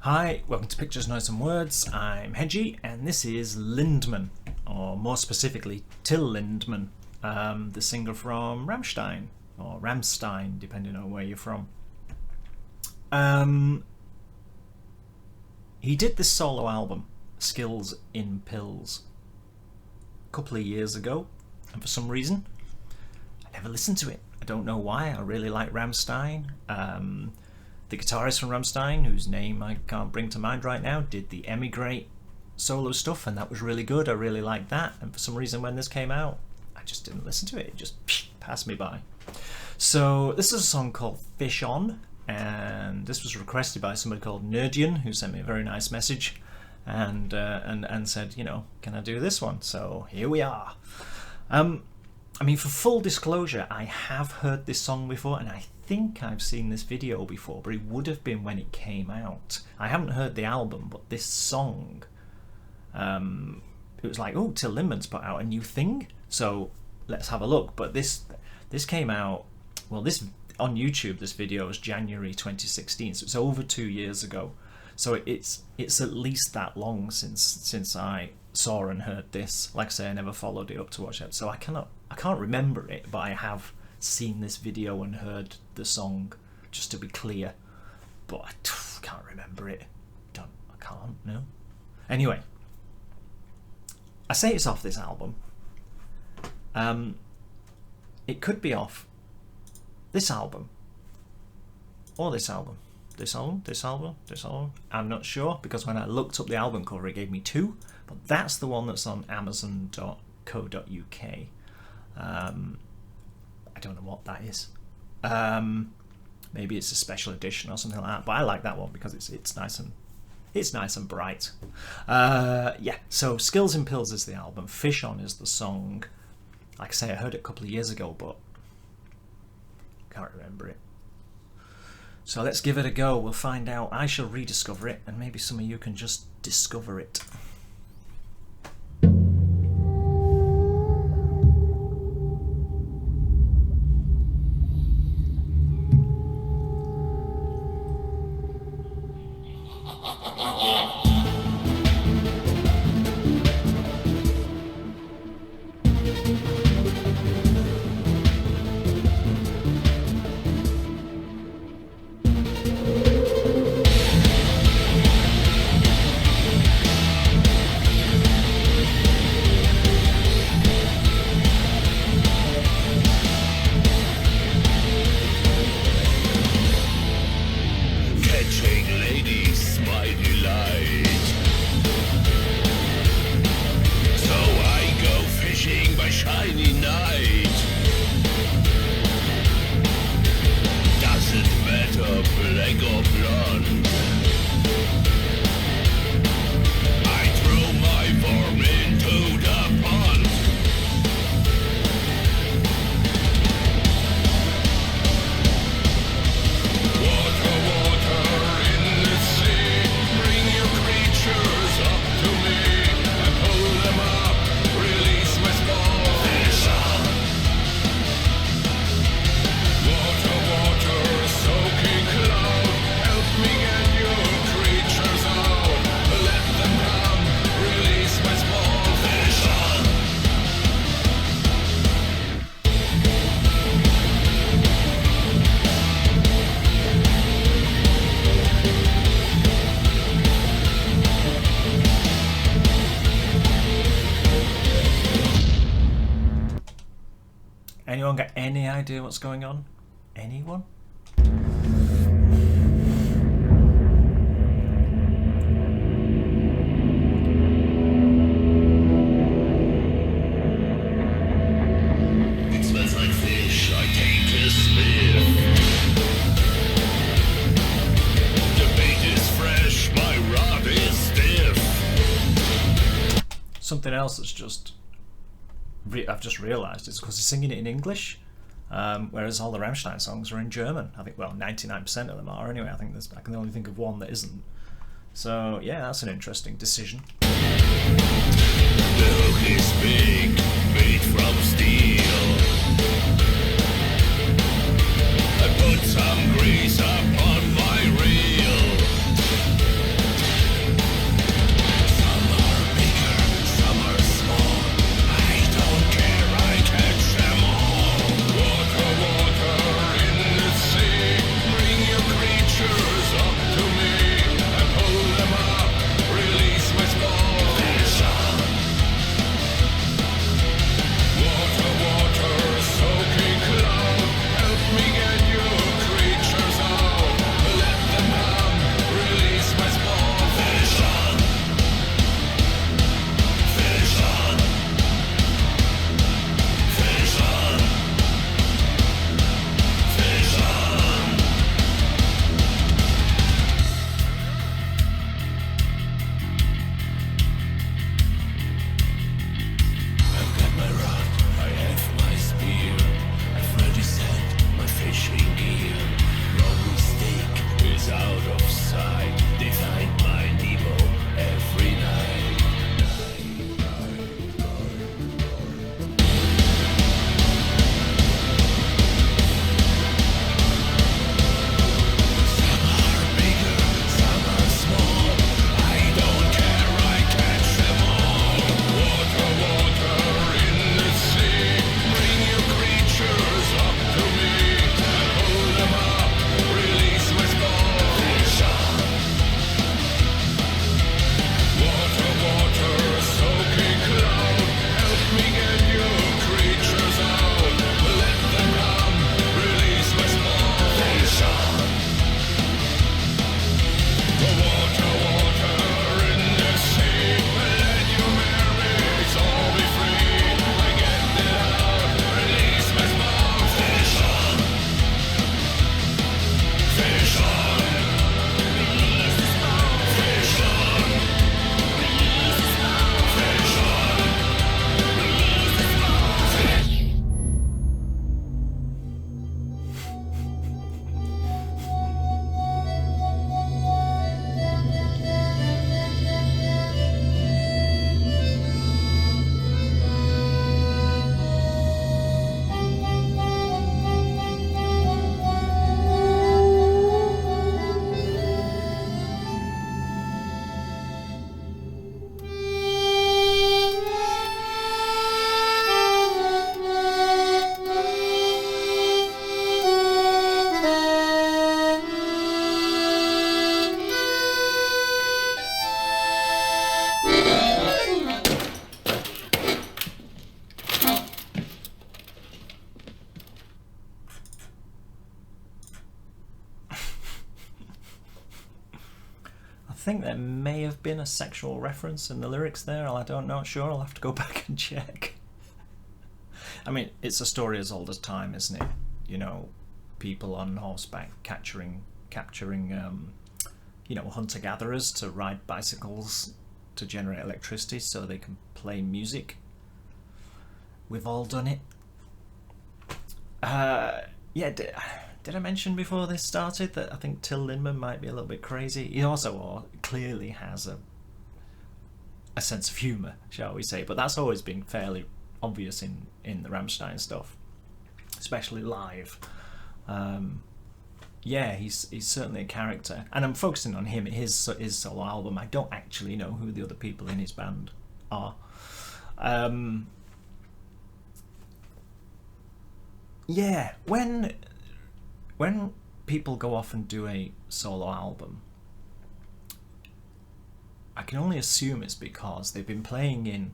Hi, welcome to Pictures, Noise and Words. I'm Hedgy and this is Lindemann, or more specifically Till Lindemann, the singer from Rammstein, or Rammstein depending on where you're from. He did this solo album, Skills in Pills, a couple of years ago, and for some reason I never listened to it. I don't know why. I really like Rammstein. The guitarist from Rammstein, whose name I can't bring to mind right now, did the Emigrate solo stuff, and that was really good. I really liked that, and for some reason when this came out I just didn't listen to it. It just passed me by. So this is a song called Fish On, and this was requested by somebody called Nerdian, who sent me a very nice message and said, you know, can I do this one? So here we are. I mean, for full disclosure, I have heard this song before, and I think I've seen this video before, but it would have been when it came out. I haven't heard the album, but this song, it was like, oh, Till Lindenmann's put out a new thing, so let's have a look. But this came out, well, this on YouTube, this video was January 2016, so it's over 2 years ago. So it's at least that long since I saw and heard this. Like I say, I never followed it up to watch it, so I can't remember it, but I have seen this video and heard the song, just to be clear, but I can't remember it. I can't, no. Anyway, I say it's off this album. It could be off this album, or this album. This album. I'm not sure, because when I looked up the album cover it gave me two, but that's the one that's on amazon.co.uk. I don't know what that is. Maybe it's a special edition or something like that, but I like that one because it's nice and bright. Yeah, so Skills in Pills is the album, Fish On is the song. Like I say, I heard it a couple of years ago, but can't remember it. So let's give it a go. We'll find out. I shall rediscover it, and maybe some of you can just discover it. Anyone got any idea what's going on? Anyone? It smells like fish, I take a sniff. The bait is fresh, my rod is stiff. Something else that's I've just realised is because he's singing it in English, whereas all the Rammstein songs are in German. I think, well, 99% of them are anyway. I can only think of one that isn't. So yeah, that's an interesting decision. The hook is big, made from steel. I put some grease upon my reel. think there may have been a sexual reference in the lyrics there. I don't know, sure, I'll have to go back and check. I mean, it's a story as old as time, isn't it? You know, people on horseback capturing you know, hunter-gatherers to ride bicycles to generate electricity so they can play music. We've all done it. Yeah, did I mention before this started that I think Till Lindemann might be a little bit crazy? He also clearly has a sense of humour, shall we say, but that's always been fairly obvious in the Rammstein stuff, especially live. Yeah, he's certainly a character, and I'm focusing on him, his solo album. I don't actually know who the other people in his band are. Yeah, when people go off and do a solo album, I can only assume it's because they've been playing in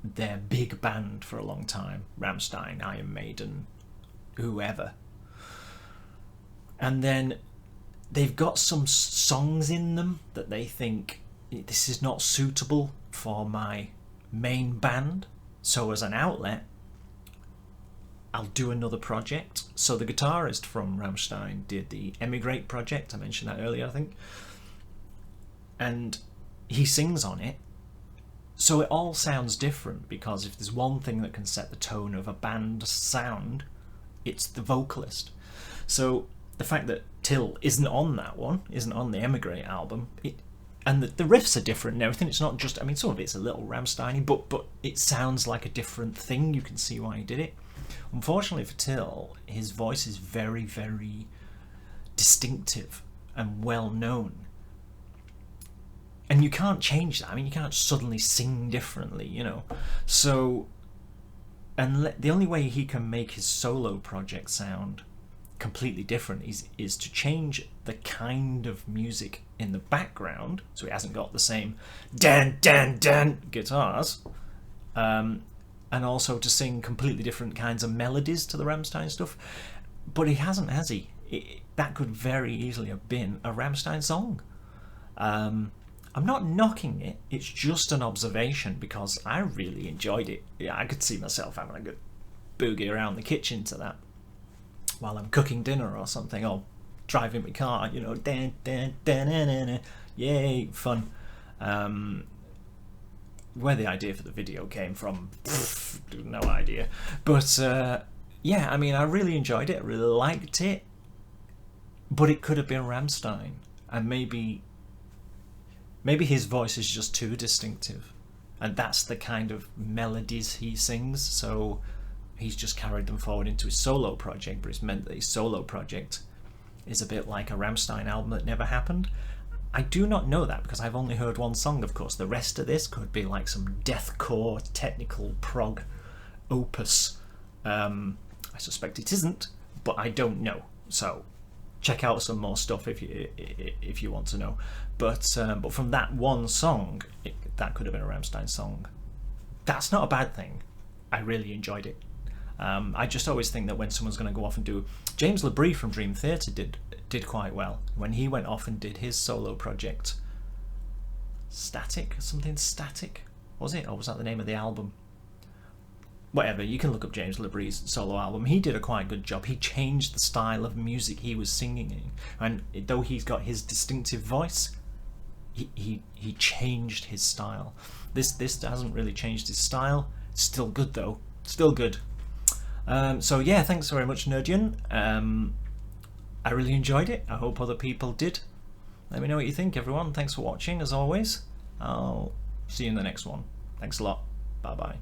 their big band for a long time, Rammstein, Iron Maiden, whoever, and then they've got some songs in them that they think, this is not suitable for my main band, so as an outlet I'll do another project. So the guitarist from Rammstein did the Emigrate project, I mentioned that earlier I think, and he sings on it. So it all sounds different, because if there's one thing that can set the tone of a band's sound, it's the vocalist. So the fact that Till isn't on that one, isn't on the Emigrate album, and the riffs are different and everything, it's not just, I mean, some of it's a little Rammstein-y, but it sounds like a different thing. You can see why he did it. Unfortunately for Till, his voice is very, very distinctive and well known. And you can't change that. I mean, you can't suddenly sing differently, you know. So, and the only way he can make his solo project sound completely different is to change the kind of music in the background, so he hasn't got the same dan dan dan guitars, and also to sing completely different kinds of melodies to the Rammstein stuff. But he hasn't, has he? That could very easily have been a Rammstein song. I'm not knocking it, it's just an observation, because I really enjoyed it. Yeah, I could see myself having a good boogie around the kitchen to that while I'm cooking dinner or something, or driving my car, you know, dan, dan, dan, dan, dan, dan. Yay, fun. Where the idea for the video came from, no idea. But yeah, I mean, I really enjoyed it, I really liked it, but it could have been Rammstein, and maybe his voice is just too distinctive, and that's the kind of melodies he sings, so he's just carried them forward into his solo project, but it's meant that his solo project is a bit like a Rammstein album that never happened. I do not know that, because I've only heard one song, of course. The rest of this could be like some deathcore technical prog opus. I suspect it isn't, but I don't know, so check out some more stuff if you want to know. But from that one song, that could have been a Rammstein song. That's not a bad thing. I really enjoyed it. I just always think that when someone's going to go off and do... James LaBrie from Dream Theater did quite well when he went off and did his solo project. Static? Something Static? Was it? Or was that the name of the album? Whatever, you can look up James LaBrie's solo album. He did a quite good job. He changed the style of music he was singing in. And though he's got his distinctive voice, he changed his style. This hasn't really changed his style. It's still good though. Still good. So yeah, thanks very much, Nerdian. I really enjoyed it. I hope other people did. Let me know what you think, everyone. Thanks for watching, as always. I'll see you in the next one. Thanks a lot. Bye bye.